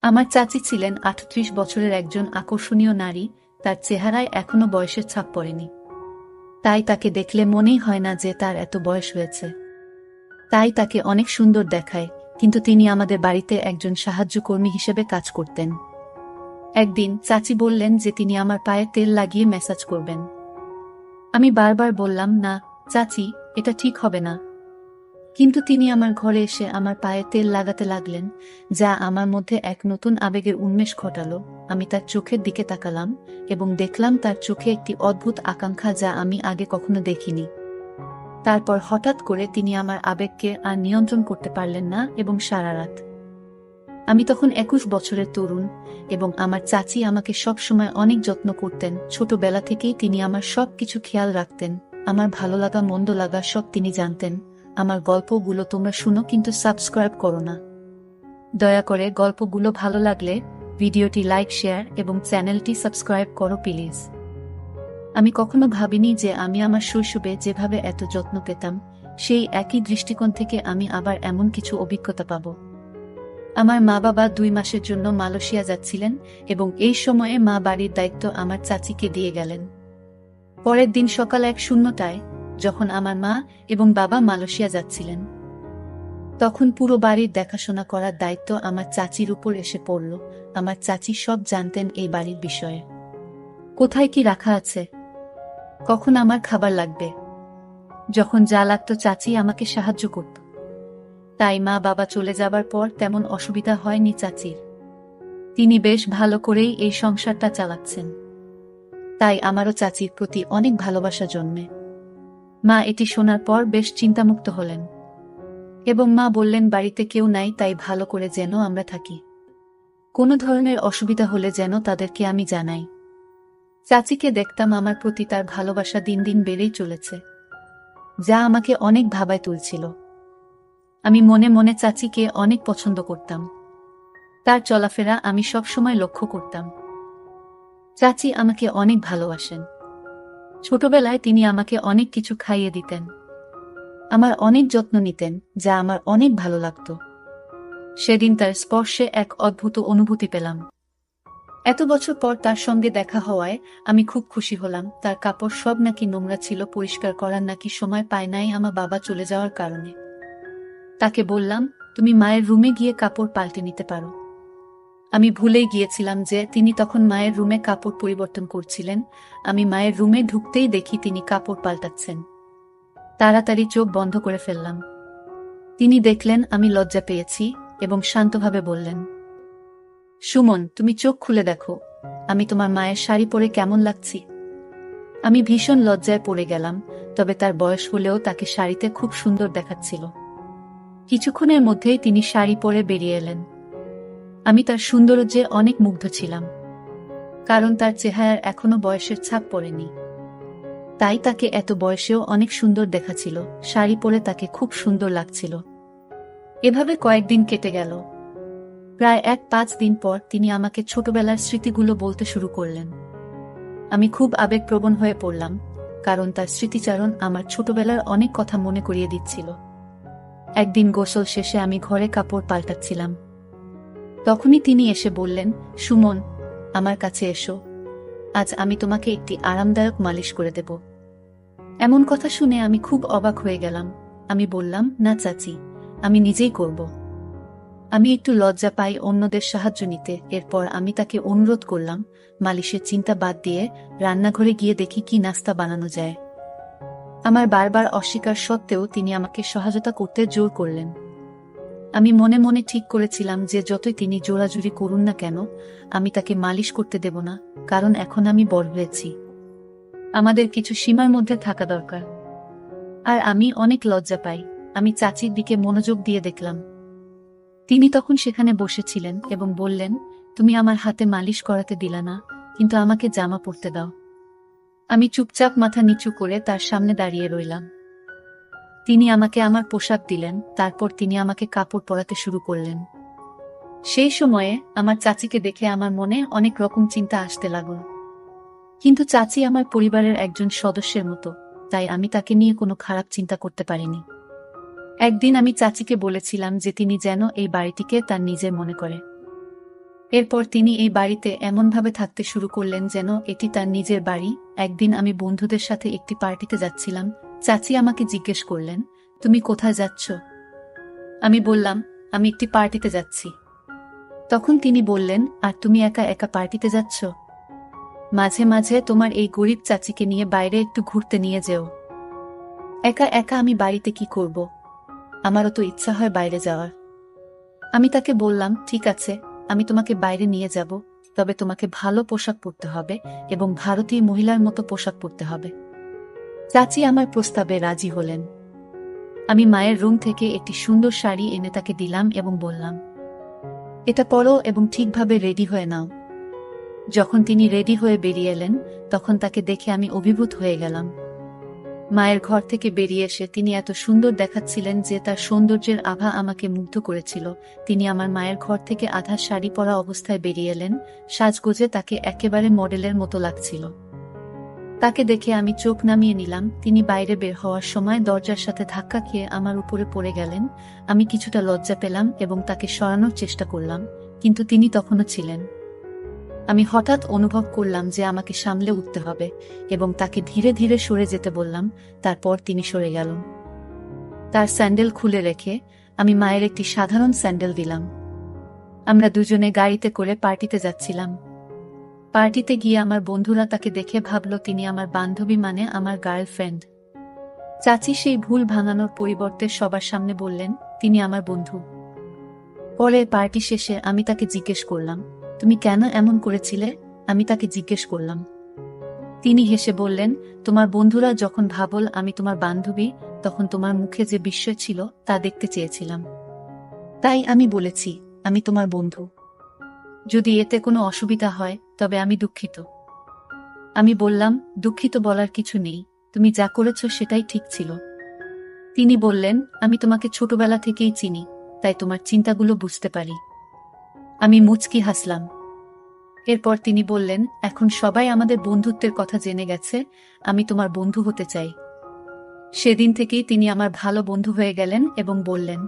আমার চাচি ছিলেন ৩৮ বছরের একজন আকর্ষণীয় নারী। তার চেহারায় এখনো বয়সের ছাপ পড়েনি, তাই তাকে দেখলে মনেই হয় না যে তার এত বয়স হয়েছে। তাই তাকে অনেক সুন্দর দেখায়, কিন্তু তিনি আমাদের বাড়িতে একজন সাহায্যকর্মী হিসেবে কাজ করতেন। একদিন চাচি বললেন যে তিনি আমার পায়ে তেল লাগিয়ে ম্যাসাজ করবেন। আমি বারবার বললাম, না চাচি, এটা ঠিক হবে না। কিন্তু তিনি আমার ঘরে এসে আমার পায়ে তেল লাগাতে লাগলেন, যা আমার মধ্যে এক নতুন আবেগের উন্মেষ ঘটালো। আমি তার চোখের দিকে তাকালাম এবং দেখলাম তার চোখে একটি অদ্ভুত আকাঙ্ক্ষা, যা আমি আগে কখনো দেখিনি। তারপর হঠাৎ করে তিনি আমার আবেগকে আর নিয়ন্ত্রণ করতে পারলেন না এবং সারা রাত। আমি তখন ২১ বছরের তরুণ এবং আমার চাচি আমাকে সবসময় অনেক যত্ন করতেন। ছোটবেলা থেকেই তিনি আমার সব কিছু খেয়াল রাখতেন, আমার ভালো লাগা মন্দ লাগা সব তিনি জানতেন। আমার গল্পগুলো তোমরা শুনো, কিন্তু সাবস্ক্রাইব করো না। দয়া করে গল্পগুলো ভালো লাগলে ভিডিওটি লাইক, শেয়ার এবং চ্যানেলটি সাবস্ক্রাইব করো প্লিজ। আমি কখনো ভাবিনি যে আমি আমার শৈশবে যেভাবে এত যত্ন পেতাম, সেই একই দৃষ্টিকোণ থেকে আমি আবার এমন কিছু অভিজ্ঞতা পাব। আমার মা বাবা ২ মাসের জন্য মালয়েশিয়া যাচ্ছিলেন এবং এই সময়ে মা বাড়ির দায়িত্ব আমার চাচিকে দিয়ে গেলেন। পরের দিন সকাল ১:০০টায় যখন আমার মা এবং বাবা মালয়েশিয়া যাচ্ছিলেন, তখন পুরো বাড়ির দেখাশোনা করার দায়িত্ব আমার চাচির উপর এসে পড়ল। আমার চাচি সব জানতেন এই বাড়ির বিষয়ে, কোথায় কি রাখা আছে, কখন আমার খাবার লাগবে। যখন যা লাগতো চাচি আমাকে সাহায্য করত। তাই মা বাবা চলে যাবার পর তেমন অসুবিধা হয়নি চাচির। তিনি বেশ ভালো করেই এই সংসারটা চালাচ্ছেন। তাই আমারও চাচির প্রতি অনেক ভালোবাসা জন্মে। মা এটি শোনার পর বেশ চিন্তামুক্ত হলেন এবং মা বললেন, বাড়িতে কেউ নাই, তাই ভালো করে যেন আমরা থাকি। কোনো ধরনের অসুবিধা হলে যেন তাদেরকে আমি জানাই। চাচিকে দেখতাম আমার প্রতি তার ভালোবাসা দিন দিন বেড়েই চলেছে, যা আমাকে অনেক ভাবায় তুলছিল। আমি মনে মনে চাচিকে অনেক পছন্দ করতাম। তার চলাফেরা আমি সবসময় লক্ষ্য করতাম। চাচি আমাকে অনেক ভালোবাসেন। ছোটবেলায় তিনি আমাকে অনেক কিছু খাইয়ে দিতেন, আমার অনেক যত্ন নিতেন, যা আমার অনেক ভালো লাগত। সেদিন তার স্পর্শে এক অদ্ভুত অনুভূতি পেলাম। এত বছর পর তার সঙ্গে দেখা হওয়ায় আমি খুব খুশি হলাম। তার কাপড় সব নাকি নোংরা ছিল, পরিষ্কার করার নাকি সময় পায় নাই আমার বাবা চলে যাওয়ার কারণে। তাকে বললাম, তুমি মায়ের রুমে গিয়ে কাপড় পাল্টে নিতে পারো। আমি ভুলেই গিয়েছিলাম যে তিনি তখন মায়ের রুমে কাপড় পরিবর্তন করছিলেন। আমি মায়ের রুমে ঢুকতেই দেখি তিনি কাপড় পাল্টাচ্ছেন। তাড়াতাড়ি চোখ বন্ধ করে ফেললাম। তিনি দেখলেন আমি লজ্জা পেয়েছি এবং শান্তভাবে বললেন, সুমন, তুমি চোখ খুলে দেখো, আমি তোমার মায়ের শাড়ি পরে কেমন লাগছি। আমি ভীষণ লজ্জায় পড়ে গেলাম, তবে তার বয়স হলেও তাকে শাড়িতে খুব সুন্দর দেখাচ্ছিল। কিছুক্ষণের মধ্যেই তিনি শাড়ি পরে বেরিয়ে এলেন। আমি তার সৌন্দর্যে অনেক মুগ্ধ ছিলাম, কারণ তার চেহারার এখনো বয়সের ছাপ পড়েনি। তাই তাকে এত বয়সেও অনেক সুন্দর দেখাচ্ছিল। শাড়ি পরে তাকে খুব সুন্দর লাগছিল। এভাবে কয়েকদিন কেটে গেল। প্রায় ৫ দিন পর তিনি আমাকে ছোটবেলার স্মৃতিগুলো বলতে শুরু করলেন। আমি খুব আবেগপ্রবণ হয়ে পড়লাম, কারণ তার স্মৃতিচারণ আমার ছোটবেলার অনেক কথা মনে করিয়ে দিচ্ছিল। একদিন গোসল শেষে আমি ঘরে কাপড় পাল্টাচ্ছিলাম। তখনই তিনি এসে বললেন, সুমন, আমার কাছে এসো, আজ আমি তোমাকে একটি আরামদায়ক মালিশ করে দেব। এমন কথা শুনে আমি খুব অবাক হয়ে গেলাম। আমি বললাম, না চাচি, আমি নিজেই করব। আমি একটু লজ্জা পাই অন্যদের সাহায্য নিতে। এরপর আমি তাকে অনুরোধ করলাম, মালিশের চিন্তা বাদ দিয়ে রান্নাঘরে গিয়ে দেখি কি নাস্তা বানানো যায়। আমার বারবার অস্বীকার সত্ত্বেও তিনি আমাকে সহায়তা করতে জোর করলেন। আমি মনে মনে ঠিক করেছিলাম যে যতই তিনি জোরাজুরি করুন না কেন, আমি তাকে মালিশ করতে দেব না, কারণ এখন আমি বড় হয়েছি। আমাদের কিছু সীমার মধ্যে থাকা দরকার। আর আমি অনেক লজ্জা পাই। আমি চাচির দিকে মনোযোগ দিয়ে দেখলাম। তিনি তখন সেখানে বসেছিলেন এবং বললেন, তুমি আমার হাতে মালিশ করাতে দিলা না, কিন্তু আমাকে জামা পরতে দাও। আমি চুপচাপ মাথা নিচু করে তার সামনে দাঁড়িয়ে রইলাম। তিনি আমাকে আমার পোশাক দিলেন, তারপর তিনি আমাকে কাপড় পরাতে শুরু করলেন। সেই সময়ে আমার চাচিকে দেখে আমার মনে অনেক রকম চিন্তা আসতে লাগল। কিন্তু চাচি আমার পরিবারের একজন সদস্যের মতো, তাই আমি তাকে নিয়ে কোনো খারাপ চিন্তা করতে পারিনি। একদিন আমি চাচিকে বলেছিলাম যে তিনি যেন এই বাড়িটিকে তার নিজের মনে করে। এরপর তিনি এই বাড়িতে এমনভাবে থাকতে শুরু করলেন যেন এটি তার নিজের বাড়ি। একদিন আমি বন্ধুদের সাথে একটি পার্টিতে যাচ্ছিলাম। চাচি আমাকে জিজ্ঞেস করলেন, তুমি কোথায় যাচ্ছ? আমি বললাম, আমি একটি পার্টিতে যাচ্ছি। তখন তিনি বললেন, আর তুমি একা একা পার্টিতে যাচ্ছ? মাঝে মাঝে তোমার এই গরিব চাচিকে নিয়ে বাইরে একটু ঘুরতে নিয়ে যেও। একা একা আমি বাড়িতে কি করব? আমারও তো ইচ্ছা হয় বাইরে যাওয়ার। আমি তাকে বললাম, ঠিক আছে, আমি তোমাকে বাইরে নিয়ে যাব, তবে তোমাকে ভালো পোশাক পরতে হবে এবং ভারতীয় মহিলার মতো পোশাক পরতে হবে। চাচি আমার প্রস্তাবে রাজি হলেন। আমি মায়ের রুম থেকে একটি সুন্দর শাড়ি এনে তাকে দিলাম এবং বললাম, এটা পরো এবং ঠিকভাবে রেডি হয়ে নাও। যখন তিনি রেডি হয়ে বেরিয়ে এলেন, তখন তাকে দেখে আমি অভিভূত হয়ে গেলাম। মায়ের ঘর থেকে বেরিয়ে এসে তিনি এত সুন্দর দেখাচ্ছিলেন যে তার সৌন্দর্যের আভা আমাকে মুগ্ধ করেছিল। তিনি আমার মায়ের ঘর থেকে আধা শাড়ি পরা অবস্থায় বেরিয়ে এলেন। সাজগোজে তাকে একেবারে মডেলের মতো লাগছিল। তাকে দেখে আমি চোখ নামিয়ে নিলাম। তিনি বাইরে বের হওয়ার সময় দরজার সাথে ধাক্কা খেয়ে আমার উপরে পড়ে গেলেন। আমি কিছুটা লজ্জা পেলাম এবং তাকে সরানোর চেষ্টা করলাম, কিন্তু তিনি তখনও ছিলেন। আমি হঠাৎ অনুভব করলাম যে আমাকে সামলে উঠতে হবে এবং তাকে ধীরে ধীরে সরে যেতে বললাম। তারপর তিনি সরে গেলেন। তার স্যান্ডেল খুলে রেখে আমি মায়ের একটি সাধারণ স্যান্ডেল দিলাম। আমরা দুজনে গাড়িতে করে পার্টিতে যাচ্ছিলাম। পার্টিতে গিয়ে আমার বন্ধুরা তাকে দেখে ভাবল তিনি আমার বান্ধবী, মানে আমার গার্লফ্রেন্ড। চাচি সেই ভুল ভাঙানোর পরিবর্তে সবার সামনে বললেন, তিনি আমার বন্ধু। পরে পার্টি শেষে আমি তাকে জিজ্ঞেস করলাম, তুমি কেন এমন করেছিলে? আমি তাকে জিজ্ঞেস করলাম। তিনি হেসে বললেন, তোমার বন্ধুরা যখন ভাবল আমি তোমার বান্ধবী, তখন তোমার মুখে যে বিস্ময় ছিল তা দেখতে চেয়েছিলাম। তাই আমি বলেছি আমি তোমার বন্ধু। যদি এতে কোনো অসুবিধা হয় তবে আমি দুঃখিত। আমি বললাম, দুঃখিত বলার কিছু নেই, তুমি যা করেছ সেটাই ঠিক ছিল। তিনি বললেন, আমি তোমাকে ছোটবেলা থেকেই চিনি, তাই তোমার চিন্তাগুলো বুঝতে পারি। আমি মুচকি হাসলাম। এরপর তিনি বললেন, এখন সবাই আমাদের বন্ধুত্বের কথা জেনে গেছে, আমি তোমার বন্ধু হতে চাই। সেদিন থেকেই তিনি আমার ভালো বন্ধু হয়ে গেলেন এবং বললেন,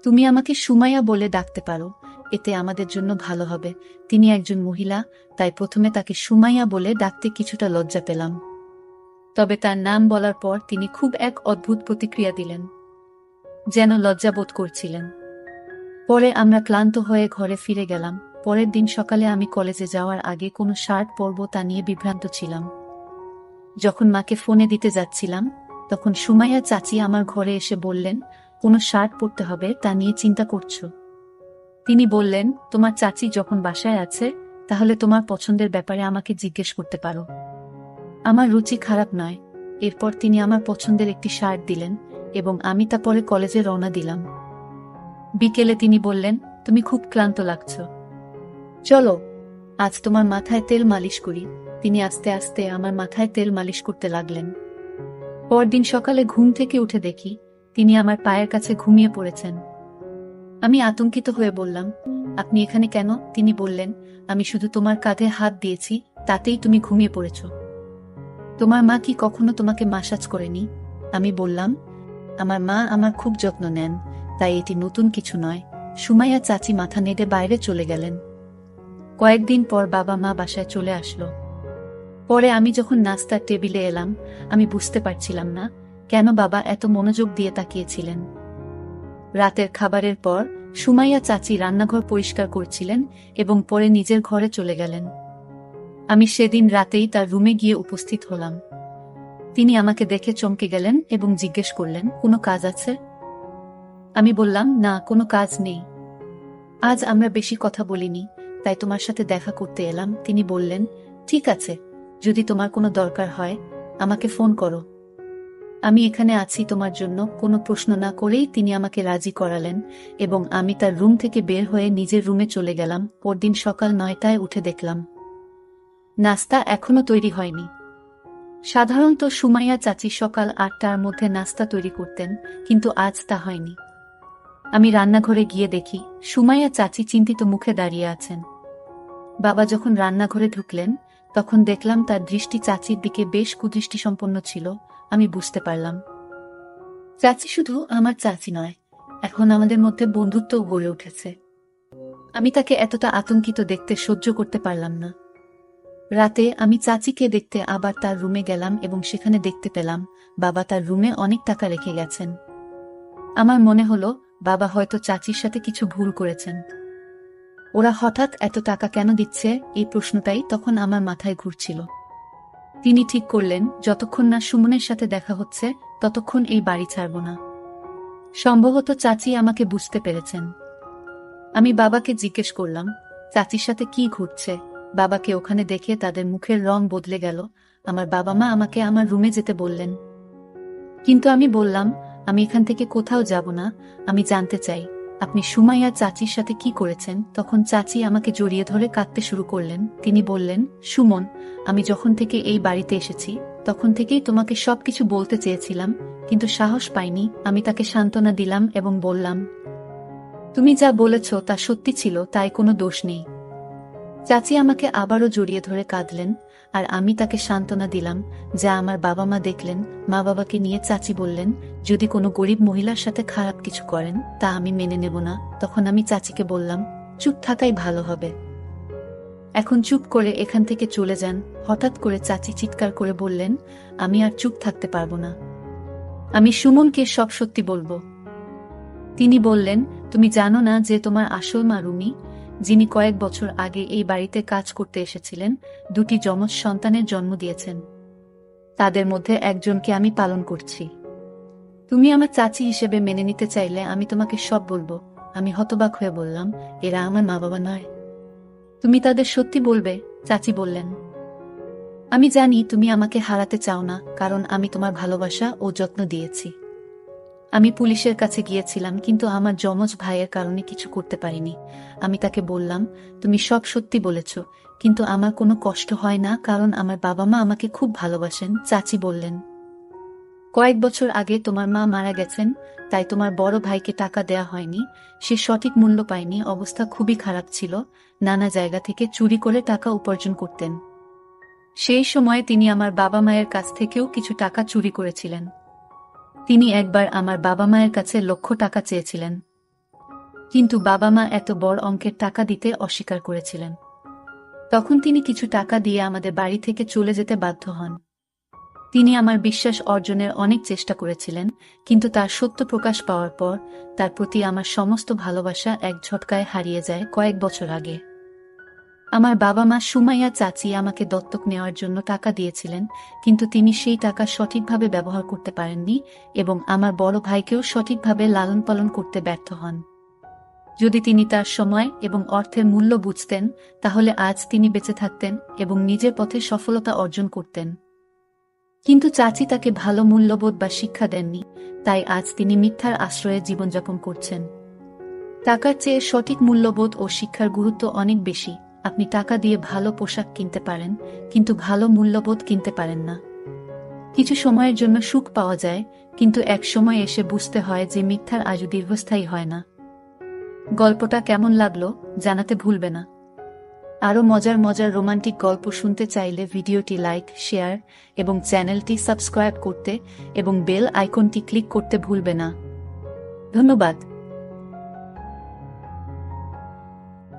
তুমি আমাকে সুমাইয়া বলে ডাকতে পারো, এতে আমাদের জন্য ভালো হবে। তিনি একজন মহিলা, তাই প্রথমে তাকে সুমাইয়া বলে ডাকতে কিছুটা লজ্জা পেলাম। তবে তার নাম বলার পর তিনি খুব এক অদ্ভুত প্রতিক্রিয়া দিলেন, যেন লজ্জাবোধ করছিলেন। পরে আমরা ক্লান্ত হয়ে ঘরে ফিরে গেলাম। পরের দিন সকালে আমি কলেজে যাওয়ার আগে কোনো শার্ট পরব তা নিয়ে বিভ্রান্ত ছিলাম। যখন মাকে ফোনে দিতে যাচ্ছিলাম, তখন সুমাইয়া চাচি আমার ঘরে এসে বললেন, কোনো শার্ট পরতে হবে তা নিয়ে চিন্তা করছো? তিনি বললেন, তোমার চাচি যখন বাসায় আছে, তাহলে তোমার পছন্দের ব্যাপারে আমাকে জিজ্ঞেস করতে পারো। আমার রুচি খারাপ নয়। এরপর তিনি আমার পছন্দের একটি শার্ট দিলেন এবং আমি তা পরে কলেজে রওনা দিলাম। বিকেলে তিনি বললেন, তুমি খুব ক্লান্ত লাগছো, চলো আজ তোমার মাথায় তেল মালিশ করি। তিনি আস্তে আস্তে আমার মাথায় তেল মালিশ করতে লাগলেন। পরদিন সকালে ঘুম থেকে উঠে দেখি তিনি আমার পায়ের কাছে ঘুমিয়ে পড়েছেন। আমি আতঙ্কিত হয়ে বললাম, আপনি এখানে কেন? তিনি বললেন, আমি শুধু তোমার কাঁধে হাত দিয়েছি, তাতেই তুমি ঘুমিয়ে পড়েছ। তোমার মা কি কখনো তোমাকে মাসাজ করেনি? আমি বললাম, আমার মা আমার খুব যত্ন নেন, তাই এটি নতুন কিছু নয়। সুমাইয়া চাচি মাথা নেড়ে বাইরে চলে গেলেন। কয়েকদিন পর বাবা মা বাসায় চলে আসলো। পরে আমি যখন নাস্তার টেবিলে এলাম, আমি বুঝতে পারছিলাম না কেন বাবা এত মনোযোগ দিয়ে তাকিয়েছিলেন। রাতের খাবারের পর সুমাইয়া চাচি রান্নাঘর পরিষ্কার করছিলেন এবং পরে নিজের ঘরে চলে গেলেন। আমি সেদিন রাতেই তার রুমে গিয়ে উপস্থিত হলাম। তিনি আমাকে দেখে চমকে গেলেন এবং জিজ্ঞেস করলেন, কোনো কাজ আছে? আমি বললাম, না, কোনো কাজ নেই। আজ আমরা বেশি কথা বলিনি, তাই তোমার সাথে দেখা করতে এলাম। তিনি বললেন, ঠিক আছে, যদি তোমার কোনো দরকার হয় আমাকে ফোন করো, আমি এখানে আছি তোমার জন্য। কোনো প্রশ্ন না করেই তিনি আমাকে রাজি করালেন এবং আমি তার রুম থেকে বের হয়ে নিজের রুমে চলে গেলাম। পরদিন সকাল 9টায় উঠে দেখলাম নাস্তা এখনো তৈরি হয়নি। সাধারণত সুমাইয়া চাচি সকাল 8টার মধ্যে নাস্তা তৈরি করতেন, কিন্তু আজ তা হয়নি। আমি রান্নাঘরে গিয়ে দেখি সুমাইয়া চাচি চিন্তিত মুখে দাঁড়িয়ে আছেন। বাবা যখন রান্নাঘরে ঢুকলেন, তখন দেখলাম তার দৃষ্টি চাচির দিকে বেশ কুদৃষ্টিসম্পন্ন ছিল। আমি বুঝতে পারলাম, চাচি শুধু আমার চাচি নয়, এখন আমাদের মধ্যে বন্ধুত্বও গড়ে উঠেছে। আমি তাকে এতটা আতঙ্কিত দেখতে সহ্য করতে পারলাম না। রাতে আমি চাচিকে দেখতে আবার তার রুমে গেলাম এবং সেখানে দেখতে পেলাম বাবা তার রুমে অনেক টাকা রেখে গেছেন। আমার মনে হলো বাবা হয়তো চাচির সাথে কিছু ভুল করেছেন। ওরা হঠাৎ এত টাকা কেন দিচ্ছে, এই প্রশ্নটাই তখন আমার মাথায় ঘুরছিল। তিনি ঠিক করলেন যতক্ষণ না সুমনের সাথে দেখা হচ্ছে ততক্ষণ এই বাড়ি ছাড়ব না। সম্ভবত চাচি আমাকে বুঝতে পেরেছেন। আমি বাবাকে জিজ্ঞেস করলাম, চাচির সাথে কি ঘুরছে? বাবাকে ওখানে দেখে তাদের মুখের রং বদলে গেল। আমার বাবা মা আমাকে আমার রুমে যেতে বললেন, কিন্তু আমি বললাম আমি এখান থেকে কোথাও যাব না, আমি জানতে চাই আপনি সুমাইয়ার চাচির সাথে কি করেছেন। তখন চাচি আমাকে জড়িয়ে ধরে কাঁদতে শুরু করলেন। তিনি বললেন, সুমন, আমি যখন থেকে এই বাড়িতে এসেছি তখন থেকেই তোমাকে সবকিছু বলতে চেয়েছিলাম, কিন্তু সাহস পাইনি। আমি তাকে সান্ত্বনা দিলাম এবং বললাম, তুমি যা বলেছ তা সত্যি ছিল, তাই কোনো দোষ নেই। চাচি আমাকে আবারও জড়িয়ে ধরে কাঁদলেন, আর আমি তাকে সান্ত্বনা দিলাম যা আমার বাবা মা দেখলেন। মা বাবাকে নিয়ে চাচি বললেন, যদি কোনো গরিব মহিলার সাথে খারাপ কিছু করেন তা আমি মেনে নেব না। তখন আমি চাচিকে বললাম, চুপ থাকাই ভালো হবে, এখন চুপ করে এখান থেকে চলে যান। হঠাৎ করে চাচি চিৎকার করে বললেন, আমি আর চুপ থাকতে পারবো না, আমি সুমনকে সব সত্যি বলবো। তিনি বললেন, তুমি জানো না যে তোমার আসল মা রুমি, যিনি কয়েক বছর আগে এই বাড়িতে কাজ করতে এসেছিলেন, দুটি যমজ সন্তানের জন্ম দিয়েছেন। তাদের মধ্যে একজনকে আমি পালন করছি। তুমি আমার চাচি হিসেবে মেনে নিতে চাইলে আমি তোমাকে সব বলবো। আমি হতবাক হয়ে বললাম, এরা আমার মা বাবা নয়, তুমি তাদের সত্যি বলবে? চাচি বললেন, আমি জানি তুমি আমাকে হারাতে চাও না, কারণ আমি তোমার ভালোবাসা ও যত্ন দিয়েছি। আমি পুলিশের কাছে গিয়েছিলাম, কিন্তু আমার যমজ ভাইয়ের কারণে কিছু করতে পারিনি। আমি তাকে বললাম, তুমি সব সত্যি বলেছ, কিন্তু আমার কোনো কষ্ট হয় না, কারণ আমার বাবা মা আমাকে খুব ভালোবাসেন। চাচি বললেন, কয়েক বছর আগে তোমার মা মারা গেছেন, তাই তোমার বড় ভাইকে টাকা দেয়া হয়নি। সে সঠিক মূল্য পায়নি, অবস্থা খুবই খারাপ ছিল, নানা জায়গা থেকে চুরি করে টাকা উপার্জন করতেন। সেই সময়ে তিনি আমার বাবা মায়ের কাছ থেকেও কিছু টাকা চুরি করেছিলেন। তিনি একবার আমার বাবা মায়ের কাছে লক্ষ টাকা চেয়েছিলেন, কিন্তু বাবা মা এত বড় অঙ্কের টাকা দিতে অস্বীকার করেছিলেন। তখন তিনি কিছু টাকা দিয়ে আমাদের বাড়ি থেকে চলে যেতে বাধ্য হন। তিনি আমার বিশ্বাস অর্জনের অনেক চেষ্টা করেছিলেন, কিন্তু তার সত্য প্রকাশ পাওয়ার পর তার প্রতি আমার সমস্ত ভালোবাসা এক ঝটকায় হারিয়ে যায় কয়েক বছর আগে। আমার বাবা মা সুমাইয়া চাচি আমাকে দত্তক নেওয়ার জন্য টাকা দিয়েছিলেন, কিন্তু তিনি সেই টাকা সঠিকভাবে ব্যবহার করতে পারেননি এবং আমার বড় ভাইকেও সঠিকভাবে লালন পালন করতে ব্যর্থ হন। যদি তিনি তার সময় এবং অর্থের মূল্য বুঝতেন, তাহলে আজ তিনি বেঁচে থাকতেন এবং নিজের পথে সফলতা অর্জন করতেন। কিন্তু চাচি তাকে ভালো মূল্যবোধ বা শিক্ষা দেননি, তাই আজ তিনি মিথ্যার আশ্রয়ে জীবনযাপন করছেন। টাকার চেয়ে সঠিক মূল্যবোধ ও শিক্ষার গুরুত্ব অনেক বেশি। আপনি টাকা দিয়ে ভালো পোশাক কিনতে পারেন, কিন্তু ভালো মূল্যবোধ কিনতে পারেন না। কিছু সময়ের জন্য সুখ পাওয়া যায়, কিন্তু এক সময় এসে বুঝতে হয় যে মিথ্যার আজও দীর্ঘস্থায়ী হয় না। গল্পটা কেমন লাগলো জানাতে ভুলবে না। আরও মজার মজার রোমান্টিক গল্প শুনতে চাইলে ভিডিওটি লাইক, শেয়ার এবং চ্যানেলটি সাবস্ক্রাইব করতে এবং বেল আইকনটি ক্লিক করতে ভুলবে না। ধন্যবাদ।